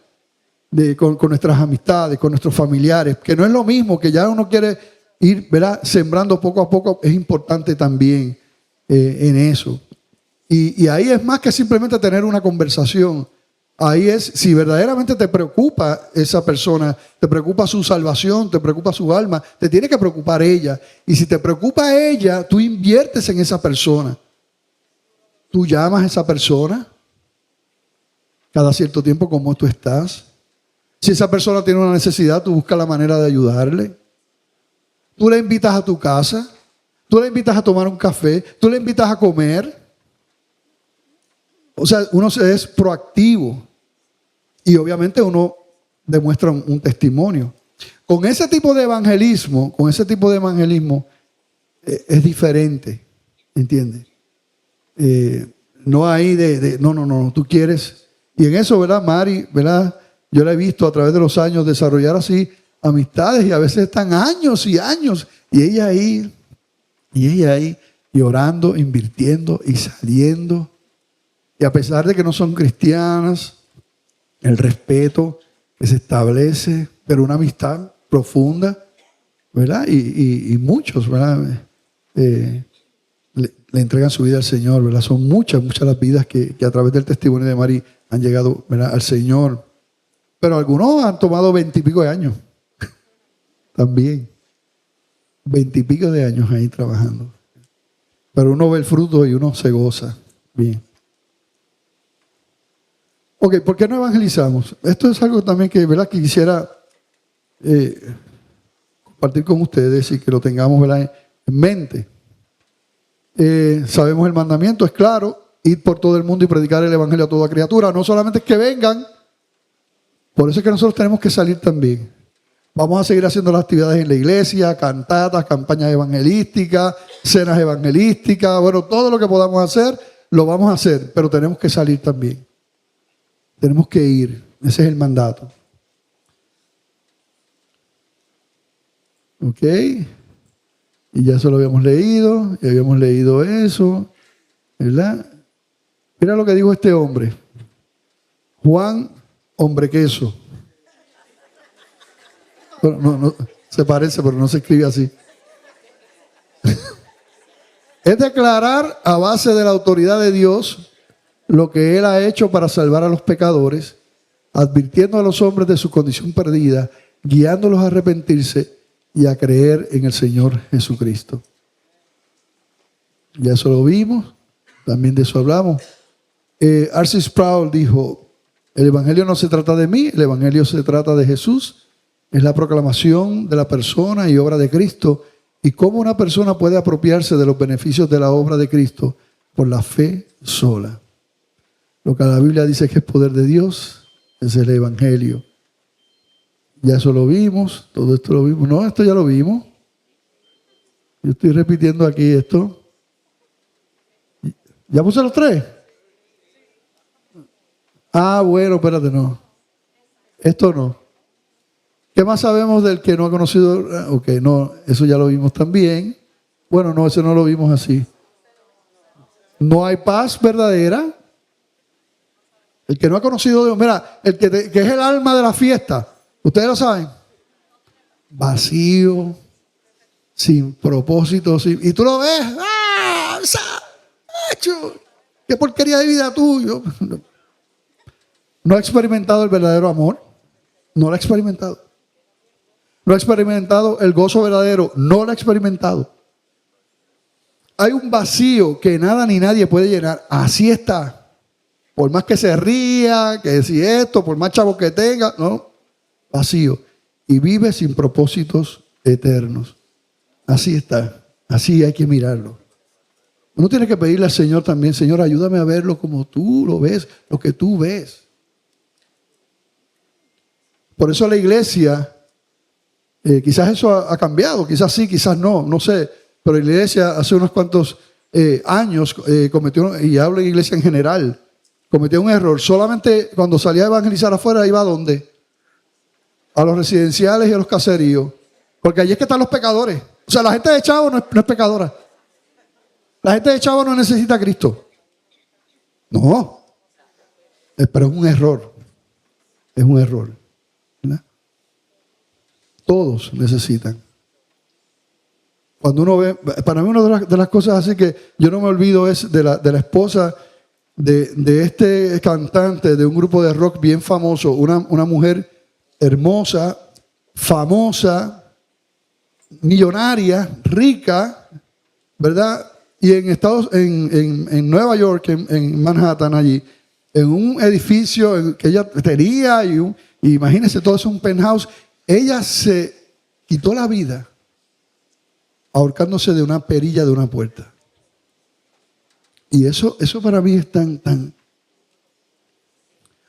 con nuestras amistades, con nuestros familiares, que no es lo mismo, que ya uno quiere ir, ¿verdad?, sembrando poco a poco, es importante también en eso. Y ahí es más que simplemente tener una conversación. Ahí es, si verdaderamente te preocupa esa persona, te preocupa su salvación, te preocupa su alma, te tiene que preocupar ella. Y si te preocupa ella, tú inviertes en esa persona. Tú llamas a esa persona cada cierto tiempo, ¿cómo tú estás? Si esa persona tiene una necesidad, tú buscas la manera de ayudarle. Tú la invitas a tu casa, tú la invitas a tomar un café, tú la invitas a comer. O sea, uno es proactivo y obviamente uno demuestra un testimonio. Con ese tipo de evangelismo, es diferente, ¿entiendes? No hay no, tú quieres. Y en eso, ¿verdad, Mari? ¿Verdad? Yo la he visto a través de los años desarrollar así amistades y a veces están años y años y ella ahí, y orando, invirtiendo y saliendo. Y a pesar de que no son cristianas, el respeto que se establece, pero una amistad profunda, ¿verdad? Y muchos, ¿verdad?, le entregan su vida al Señor, ¿verdad? Son muchas las vidas que a través del testimonio de Mari han llegado, ¿verdad?, al Señor. Pero algunos han tomado 20 y pico de años. También. 20 y pico de años ahí trabajando. Pero uno ve el fruto y uno se goza. Bien. Ok, ¿por qué no evangelizamos? Esto es algo también que, ¿verdad?, que quisiera compartir con ustedes y que lo tengamos, ¿verdad?, en mente. Sabemos el mandamiento, es claro, ir por todo el mundo y predicar el evangelio a toda criatura. No solamente es que vengan, por eso es que nosotros tenemos que salir también. Vamos a seguir haciendo las actividades en la iglesia, cantatas, campañas evangelísticas, cenas evangelísticas, bueno, todo lo que podamos hacer, lo vamos a hacer, pero tenemos que salir también. Tenemos que ir, ese es el mandato. Ok, y ya eso lo habíamos leído, y habíamos leído eso, ¿verdad? Mira lo que dijo este hombre, Juan Hombre Queso. Bueno, no, se parece, pero no se escribe así. Es declarar a base de la autoridad de Dios lo que Él ha hecho para salvar a los pecadores, advirtiendo a los hombres de su condición perdida, guiándolos a arrepentirse y a creer en el Señor Jesucristo. Ya eso lo vimos, también de eso hablamos. R.C. Sproul dijo, el Evangelio no se trata de mí, el Evangelio se trata de Jesús. Es la proclamación de la persona y obra de Cristo y cómo una persona puede apropiarse de los beneficios de la obra de Cristo por la fe sola. Lo que la Biblia dice que es poder de Dios es el Evangelio. Ya eso lo vimos, todo esto lo vimos. No, esto ya lo vimos. Yo estoy repitiendo aquí esto. ¿Ya puse los 3? Ah, bueno, espérate, no. Esto no. ¿Qué más sabemos del que no ha conocido? Ok, no, eso ya lo vimos también. Bueno, no, eso no lo vimos así. No hay paz verdadera El que no ha conocido a Dios, mira, el que es el alma de la fiesta, ustedes lo saben, vacío, sin propósito, y tú lo ves, ¡ah! ¡Qué porquería de vida tuyo! No ha experimentado el verdadero amor, no lo ha experimentado. No ha experimentado el gozo verdadero, no lo ha experimentado. Hay un vacío que nada ni nadie puede llenar, así está. Por más que se ría, que si esto, por más chavo que tenga, no, vacío. Y vive sin propósitos eternos. Así está, así hay que mirarlo. Uno tiene que pedirle al Señor también, Señor, ayúdame a verlo como tú lo ves, lo que tú ves. Por eso la iglesia, quizás eso ha cambiado, quizás sí, quizás no, no sé. Pero la iglesia hace unos cuantos años cometió, y hablo de iglesia en general, cometió un error. Solamente cuando salía a evangelizar afuera iba a ¿dónde? A los residenciales y a los caseríos. Porque allí es que están los pecadores. O sea, la gente de Chavo no es pecadora. La gente de Chavo no necesita a Cristo. No. Pero es un error. Es un error. ¿Verdad? Todos necesitan. Cuando uno ve, para mí una de las cosas así que yo no me olvido es de la esposa de este cantante de un grupo de rock bien famoso, una mujer hermosa, famosa, millonaria, rica, ¿verdad? Y en Nueva York, en Manhattan allí, en un edificio que ella tenía, y imagínense todo eso, un penthouse, ella se quitó la vida ahorcándose de una perilla de una puerta. Y eso para mí es tan... O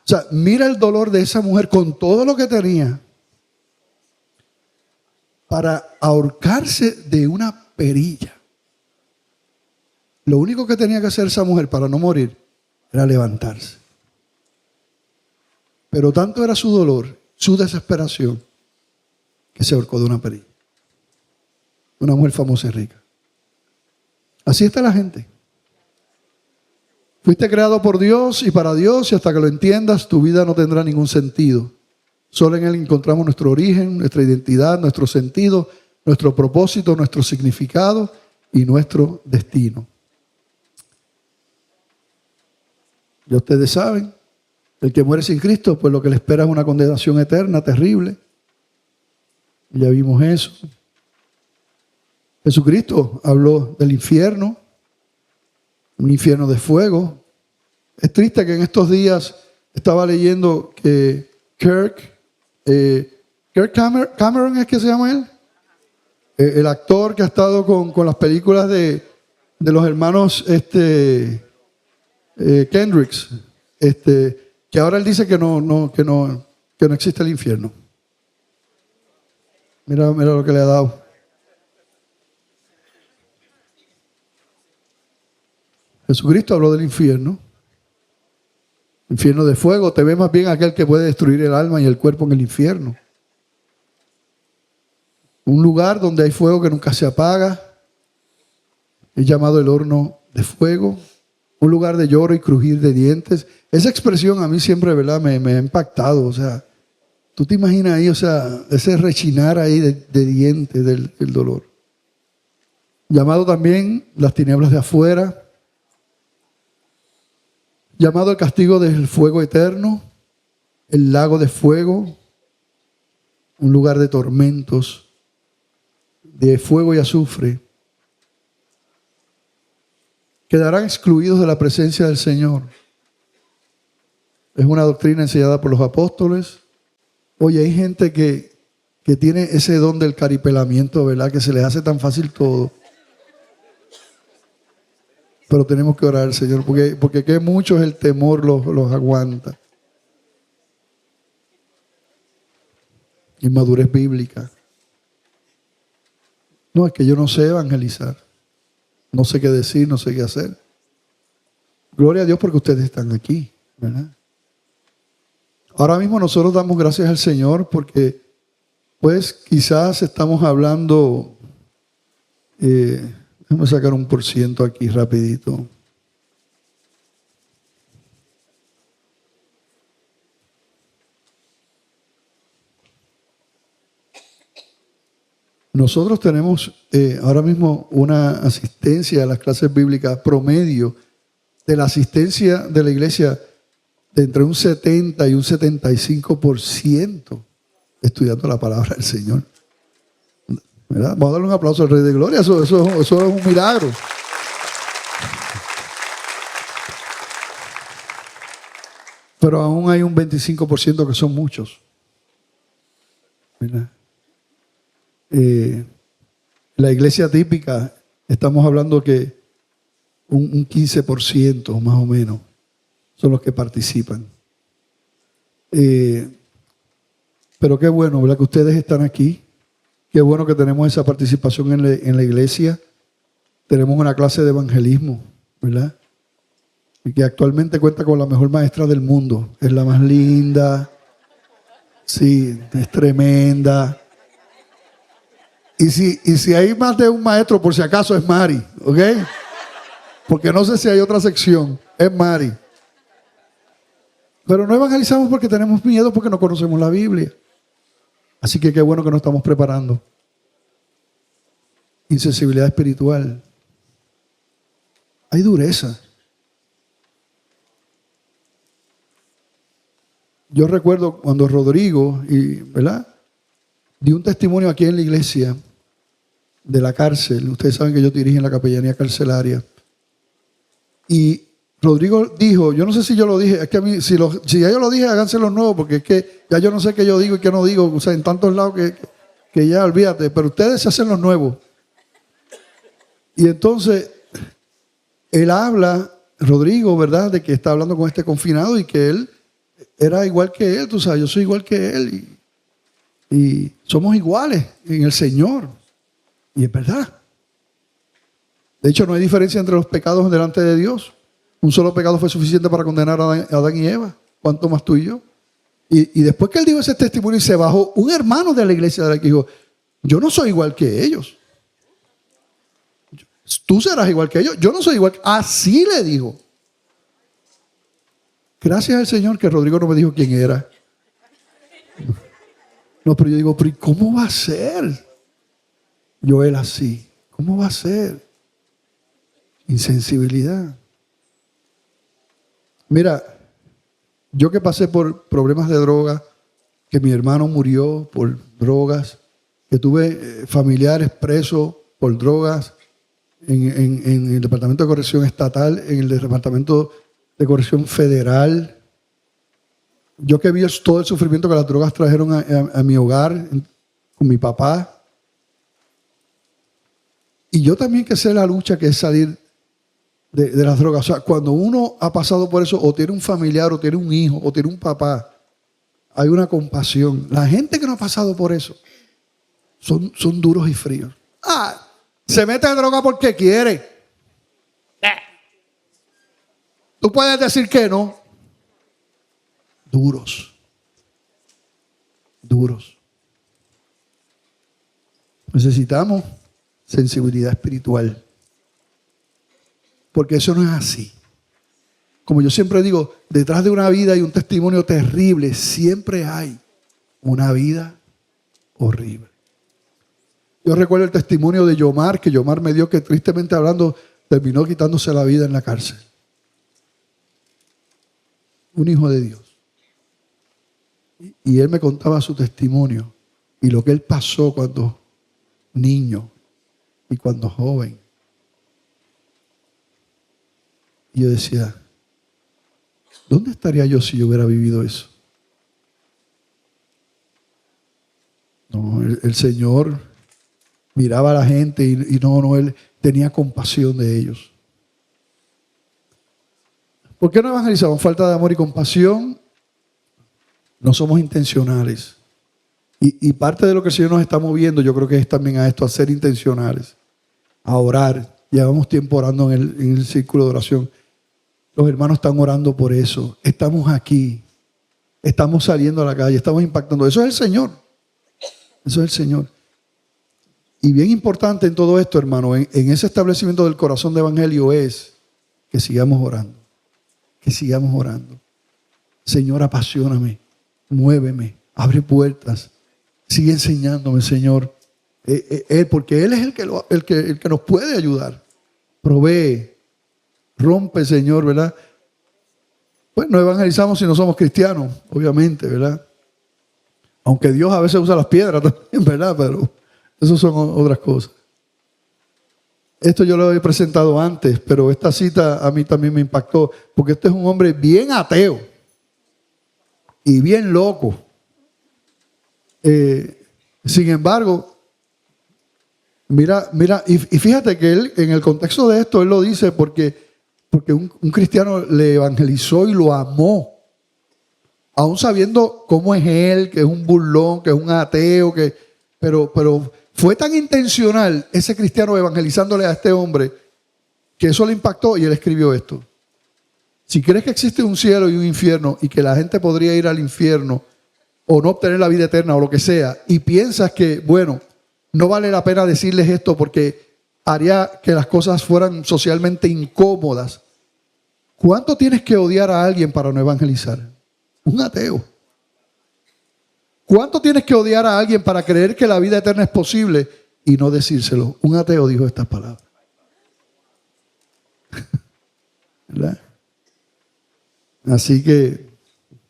sea, mira el dolor de esa mujer con todo lo que tenía para ahorcarse de una perilla. Lo único que tenía que hacer esa mujer para no morir era levantarse. Pero tanto era su dolor, su desesperación, que se ahorcó de una perilla. Una mujer famosa y rica. Así está la gente. Fuiste creado por Dios y para Dios, y hasta que lo entiendas, tu vida no tendrá ningún sentido. Solo en Él encontramos nuestro origen, nuestra identidad, nuestro sentido, nuestro propósito, nuestro significado y nuestro destino. Ya ustedes saben, el que muere sin Cristo, pues lo que le espera es una condenación eterna, terrible. Ya vimos eso. Jesucristo habló del infierno, un infierno de fuego. Es triste que en estos días estaba leyendo que Kirk Cameron, ¿es que se llama él? El actor que ha estado con las películas de los hermanos Kendricks, que ahora él dice que no existe el infierno. Mira lo que le ha dado. Jesucristo habló del infierno. Infierno de fuego. Te ve más bien aquel que puede destruir el alma y el cuerpo en el infierno. Un lugar donde hay fuego que nunca se apaga. Es llamado el horno de fuego. Un lugar de lloro y crujir de dientes. Esa expresión a mí siempre, ¿verdad?, me ha impactado. O sea, tú te imaginas ahí, o sea, ese rechinar ahí de dientes del dolor. Llamado también las tinieblas de afuera. Llamado el castigo del fuego eterno, el lago de fuego, un lugar de tormentos, de fuego y azufre. Quedarán excluidos de la presencia del Señor. Es una doctrina enseñada por los apóstoles. Oye, hay gente que tiene ese don del caripelamiento, ¿verdad? Que se les hace tan fácil todo. Pero tenemos que orar al Señor, porque que muchos el temor los aguanta. Inmadurez bíblica. No, es que yo no sé evangelizar. No sé qué decir, no sé qué hacer. Gloria a Dios porque ustedes están aquí, ¿verdad? Ahora mismo nosotros damos gracias al Señor porque, pues, quizás estamos hablando... déjame sacar un % aquí rapidito. Nosotros tenemos ahora mismo una asistencia a las clases bíblicas promedio de la asistencia de la iglesia de entre un 70 y un 75% estudiando la palabra del Señor. ¿Verdad? Vamos a darle un aplauso al Rey de Gloria. Eso es un milagro. Pero aún hay un 25% que son muchos. ¿Verdad? La iglesia típica, estamos hablando que un 15% más o menos son los que participan. Pero qué bueno, ¿verdad? Que ustedes están aquí. Qué bueno que tenemos esa participación en la iglesia. Tenemos una clase de evangelismo, ¿verdad? Y que actualmente cuenta con la mejor maestra del mundo. Es la más linda. Sí, es tremenda. Y si hay más de un maestro, por si acaso, es Mari, ¿ok? Porque no sé si hay otra sección. Es Mari. Pero no evangelizamos porque tenemos miedo, porque no conocemos la Biblia. Así que qué bueno que nos estamos preparando. Insensibilidad espiritual. Hay dureza. Yo recuerdo cuando Rodrigo, ¿verdad? Dio un testimonio aquí en la iglesia de la cárcel. Ustedes saben que yo dirijo en la capellanía carcelaria. Y Rodrigo dijo, yo no sé si yo lo dije, es que a mí, si ya yo lo dije, háganse los nuevos, porque es que ya yo no sé qué yo digo y qué no digo, o sea, en tantos lados que ya olvídate, pero ustedes se hacen los nuevos. Y entonces, él habla, Rodrigo, ¿verdad?, de que está hablando con este confinado y que él era igual que él, tú sabes, yo soy igual que él y somos iguales en el Señor. Y es verdad. De hecho, no hay diferencia entre los pecados delante de Dios. Un solo pecado fue suficiente para condenar a Adán y Eva. ¿Cuánto más tú y yo? Y después que él dio ese testimonio y se bajó, un hermano de la iglesia de la que dijo, yo no soy igual que ellos. Tú serás igual que ellos. Yo no soy igual. Así le dijo. Gracias al Señor que Rodrigo no me dijo quién era. No, pero yo digo, pero ¿cómo va a ser? Él así. ¿Cómo va a ser? Insensibilidad. Mira, yo que pasé por problemas de droga, que mi hermano murió por drogas, que tuve familiares presos por drogas en el Departamento de Corrección Estatal, en el Departamento de Corrección Federal. Yo que vi todo el sufrimiento que las drogas trajeron a mi hogar, con mi papá. Y yo también que sé la lucha que es salir de las drogas. O sea, cuando uno ha pasado por eso, o tiene un familiar, o tiene un hijo, o tiene un papá, hay una compasión. La gente que no ha pasado por eso son duros y fríos. Se mete en droga porque quiere. Tú puedes decir que no. Duros. Necesitamos sensibilidad espiritual. Porque eso no es así. Como yo siempre digo, detrás de una vida y un testimonio terrible, siempre hay una vida horrible. Yo recuerdo el testimonio de Yomar, que Yomar me dio, que tristemente hablando, terminó quitándose la vida en la cárcel. Un hijo de Dios. Y él me contaba su testimonio y lo que él pasó cuando niño y cuando joven. Y yo decía, ¿dónde estaría yo si yo hubiera vivido eso? No, el Señor miraba a la gente y él tenía compasión de ellos. ¿Por qué no evangelizamos? Falta de amor y compasión. No somos intencionales. Y parte de lo que el Señor nos está moviendo, yo creo que es también a esto, a ser intencionales, a orar. Llevamos tiempo orando en el círculo de oración. Los hermanos están orando por eso. Estamos aquí. Estamos saliendo a la calle. Estamos impactando. Eso es el Señor. Eso es el Señor. Y bien importante en todo esto, hermano, en ese establecimiento del corazón de evangelio es que sigamos orando. Que sigamos orando. Señor, apasioname. Muéveme. Abre puertas. Sigue enseñándome, Señor. Él, porque Él es el que nos puede ayudar. Provee, rompe, Señor, ¿verdad? Pues no evangelizamos si no somos cristianos, obviamente, ¿verdad? Aunque Dios a veces usa las piedras también, ¿verdad? Pero eso son otras cosas. Esto yo lo he presentado antes, pero esta cita a mí también me impactó, porque este es un hombre bien ateo y bien loco. Sin embargo, mira, y fíjate que él, en el contexto de esto, él lo dice porque un cristiano le evangelizó y lo amó. Aún sabiendo cómo es él, que es un burlón, que es un ateo, pero fue tan intencional ese cristiano evangelizándole a este hombre que eso le impactó y él escribió esto. Si crees que existe un cielo y un infierno y que la gente podría ir al infierno o no obtener la vida eterna o lo que sea, y piensas que, bueno, no vale la pena decirles esto porque haría que las cosas fueran socialmente incómodas, ¿cuánto tienes que odiar a alguien para no evangelizar? Un ateo. ¿Cuánto tienes que odiar a alguien para creer que la vida eterna es posible y no decírselo? Un ateo dijo estas palabras. ¿Verdad? Así que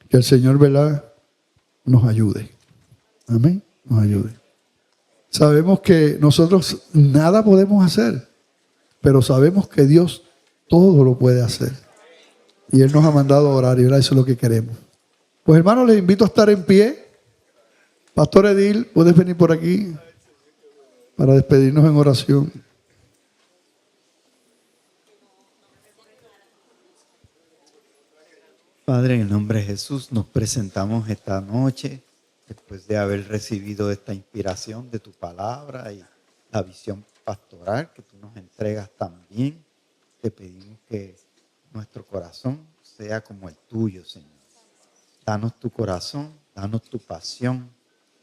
el Señor, ¿verdad?, nos ayude. Amén. Nos ayude. Sabemos que nosotros nada podemos hacer, pero sabemos que Dios todo lo puede hacer. Y Él nos ha mandado a orar y ¿verdad? Eso es lo que queremos. Pues hermanos, les invito a estar en pie. Pastor Edil, ¿puedes venir por aquí para despedirnos en oración? Padre, en el nombre de Jesús, nos presentamos esta noche, después de haber recibido esta inspiración de tu palabra y la visión pastoral que tú nos entregas también. Te pedimos que nuestro corazón sea como el tuyo, Señor. Danos tu corazón, danos tu pasión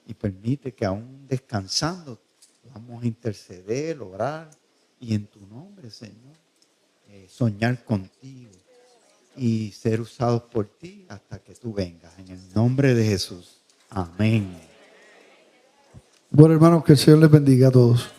y permite que aún descansando podamos interceder, orar y en tu nombre, Señor, soñar contigo y ser usados por ti hasta que tú vengas. En el nombre de Jesús. Amén. Bueno, hermanos, que el Señor les bendiga a todos.